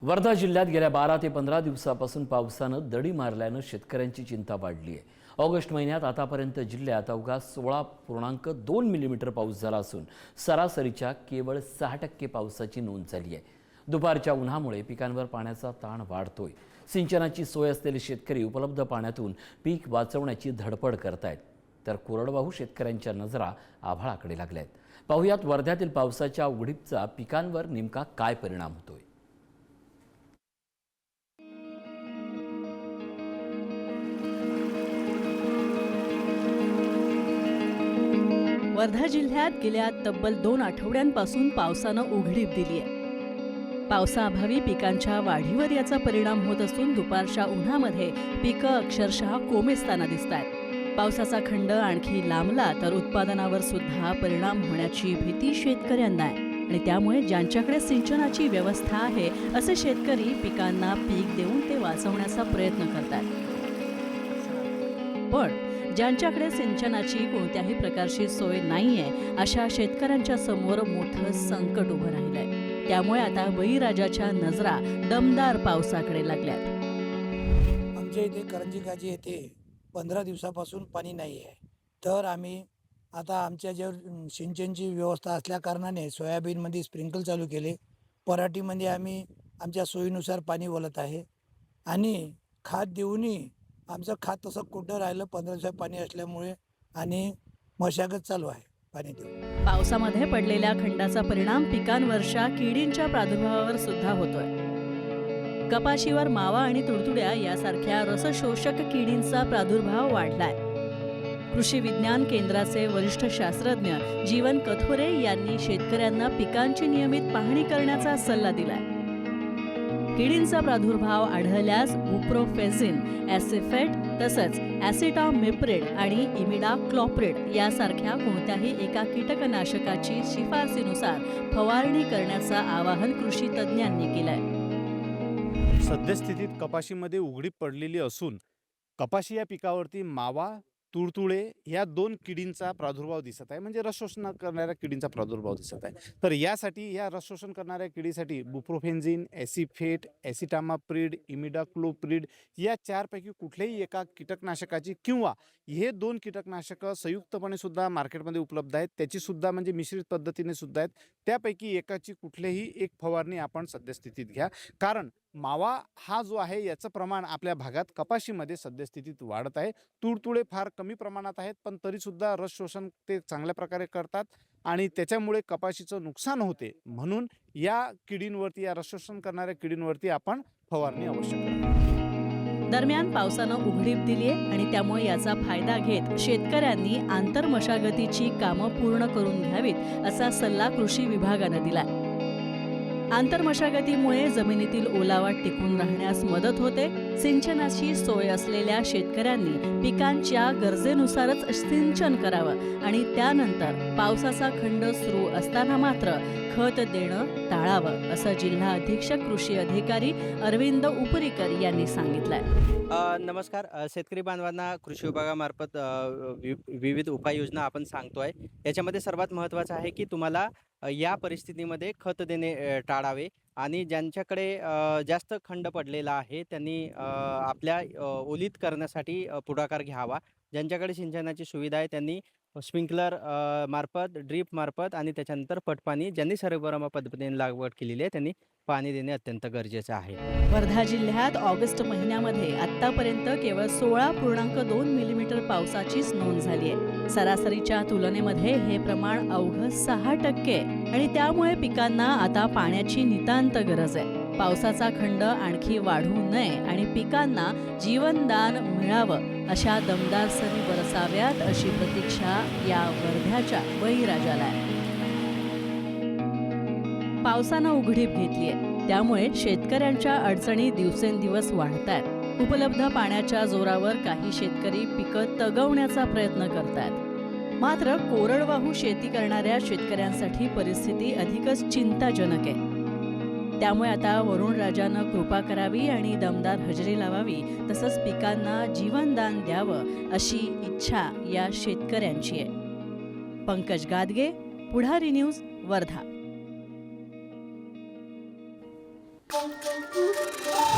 वर्धा जिल्ह्यात गेल्या 12 ते 15 दिवसापासून पावसानं दडी मारल्यानं शेतकऱ्यांची चिंता वाढली आहे। ऑगस्ट महिन्यात आतापर्यंत जिल्ह्यात अवघा 16.2 मिलीमीटर पाऊस झाला असून सरासरीच्या केवळ 6% पावसाची नोंद झाली आहे। दुपारच्या उन्हामुळे पिकांवर पाण्याचा ताण वाढतोय। सिंचनाची सोय असलेले शेतकरी उपलब्ध पाण्यातून पीक वाचवण्याची धडपड करतायत, तर कोरडवाहू शेतकऱ्यांच्या नजरा आभाळाकडे लागल्यात। पाहुयात वर्ध्यातील पावसाच्या उघडीपचा पिकांवर नेमका काय परिणाम होतोय। वर्धा जिल्ह्यात गेल्या तब्बल 2 आठवड्यांपासून पावसानं उघडीप दिली आहे। पावसाअभावी पिकांच्या वाढीवर याचा परिणाम होत असून दुपारच्या उन्हामध्ये पिकं अक्षरशः कोमेजताना दिसतायत। पावसाचा खंड आणखी लांबला तर उत्पादनावर सुद्धा परिणाम होण्याची भीती शेतकऱ्यांना आहे आणि त्यामुळे ज्यांच्याकडे सिंचनाची व्यवस्था आहे असे शेतकरी पिकांना पीक देऊन ते वाचवण्याचा प्रयत्न करतात। पण ज्यांच्याकडे सिंचनाची कोणत्याही प्रकारची सोय नाहीये अशा शेतकऱ्यांच्या समोर मोठं संकट उभं राहिलंय। त्यामुळे आता बळीराजाच्या नजरा दमदार पावसाकडे लागल्यात। आमच्या इथे करंजी काजी येथे 15 दिवसापासून पाणी नाही आहे, तर आम्ही आता आमच्या जे सिंचनची व्यवस्था असल्या कारणाने सोयाबीनमध्ये स्प्रिंकल चालू केले। पराठीमध्ये आम्ही आमच्या सोयीनुसार पाणी वलत आहे आणि खाद देऊनही आमचं खात तसं कुठं राहिलं 15 दिवसात पाणी असल्यामुळे आणि मशागत चालू आहे पाणी देऊन। पावसामध्ये पडलेल्या खंडाचा परिणाम पिकांवरच्या किडींच्या प्रादुर्भावावर सुद्धा होतोय। कपाशीवर मावा आणि तुडतुड्या यासारख्या रसशोषक किडींचा प्रादुर्भाव वाढलाय। कृषी विज्ञान केंद्राचे वरिष्ठ शास्त्रज्ञ जीवन कथोरे यांनी शेतकऱ्यांना पिकांची नियमित पाहणी करण्याचा सल्ला दिलाय। किडींचा प्रादुर्भाव आढळल्यास बुप्रोफेझिन, ॲसिफेट तसंच ॲसिटामिप्रिड आणि इमिडाक्लोप्रिड यासारख्या कोणत्याही एका कीटकनाशकाची शिफारसीनुसार फवारणी करण्याचं आवाहन कृषी तज्ज्ञांनी केलंय। सद्यस्थितीत कपाशीमध्ये उघडीप पडलेली असून कपाशी या पिकावरती मावा, तुडतुडे या 2 किडींचा प्रादुर्भाव दिसत आहे, म्हणजे रसशोषण करणाऱ्या किडींचा प्रादुर्भाव दिसत आहे। तर यासाठी या रसशोषण करणाऱ्या किडीसाठी बुप्रोफेन्झिन, ॲसिफेट, ॲसिटामाप्रिड, इमिडाक्लोप्रिड या 4 पैकी कुठल्याही एका कीटकनाशकाची किंवा हे 2 कीटकनाशकं संयुक्तपणे सुद्धा मार्केटमध्ये उपलब्ध आहेत, त्याची सुद्धा म्हणजे मिश्रित पद्धतीने सुद्धा आहेत, त्यापैकी एकाची कुठलीही एक फवारणी आपण सद्यस्थितीत घ्या। कारण मावा हा जो आहे याचं प्रमाण आपल्या भागात कपाशीमध्ये सद्यस्थितीत वाढत आहे। तुडतुडे फार कमी प्रमाणात आहेत, पण तरीसुद्धा रस शोषण ते चांगल्या प्रकारे करतात आणि त्याच्यामुळे कपाशीचं नुकसान होते। म्हणून या किडींवरती, या रस शोषण करणाऱ्या किडींवरती आपण फवारणी आवश्यक आहे। दरम्यान पावसानं उघडीप दिलीये आणि त्यामुळे याचा फायदा घेत शेतकऱ्यांनी आंतरमशागतीची कामं पूर्ण करून घ्यावीत असा सल्ला कृषी विभागानं दिलाय। आंतरमशागतीमुळे जमिनीतील ओलावा टिकून राहण्यास मदत होते। सिंचनाची सोय असलेल्या शेतकऱ्यांनी पिकांच्या गरजेनुसारच सिंचन करावं आणि त्यानंतर पावसाचा खंड सुरू असताना मात्र खत देणं टाळावं असं जिल्हा अधीक्षक कृषी अधिकारी अरविंद उपरीकर यांनी सांगितलंय। नमस्कार, शेतकरी बांधवांना कृषी विभागामार्फत विविध उपाययोजना आपण सांगतोय। याच्यामध्ये सर्वात महत्त्वाचं आहे की तुम्हाला या परिस्थितीमध्ये खत देणे टाळावे आणि ज्यांच्याकडे जास्त खंड पडलेला आहे त्यांनी आपल्या ओलीत करण्यासाठी पुढाकार घ्यावा। ज्यांच्याकडे सिंचनाची सुविधा आहे त्यांनी स्प्रिंकलर मार्फत, ड्रीप मार्फत आणि त्याच्यानंतर पटपाणी ज्यांनी सर्वबराबर पद्धतीने लागवड केलेली आहे त्यांनी पाणी देणे अत्यंत गरजेचं आहे। वर्धा जिल्ह्यात ऑगस्ट महिन्यामध्ये आतापर्यंत केवळ 16.2 मिलीमीटर पावसाचीच नोंद झाली आहे। सरासरीच्या तुलनेमध्ये हे प्रमाण अवघं 6% आणि त्यामुळे पिकांना आता पाण्याची नितांत गरज आहे। पावसाचा खंड आणखी वाढू नये आणि पिकांना जीवनदान मिळावं अशा दमदार सरी बरसाव्यात अशी प्रतीक्षा या वर्ध्याच्या बळीराजाला आहे। पावसानं उघडीप घेतलीये, त्यामुळे शेतकऱ्यांच्या अडचणी दिवसेंदिवस वाढतायत। उपलब्ध पाण्याच्या जोरावर काही शेतकरी पिकं तगवण्याचा प्रयत्न करतायत, मात्र कोरडवाहू शेती करणाऱ्या शेतकऱ्यांसाठी परिस्थिती अधिकच चिंताजनक आहे। त्यामुळे आता वरुणराजानं कृपा करावी आणि दमदार हजेरी लावावी, तसंच पिकांना जीवनदान द्यावं अशी इच्छा या शेतकऱ्यांची आहे। पंकज गादगे, पुढारी न्यूज, वर्धा। Thank you.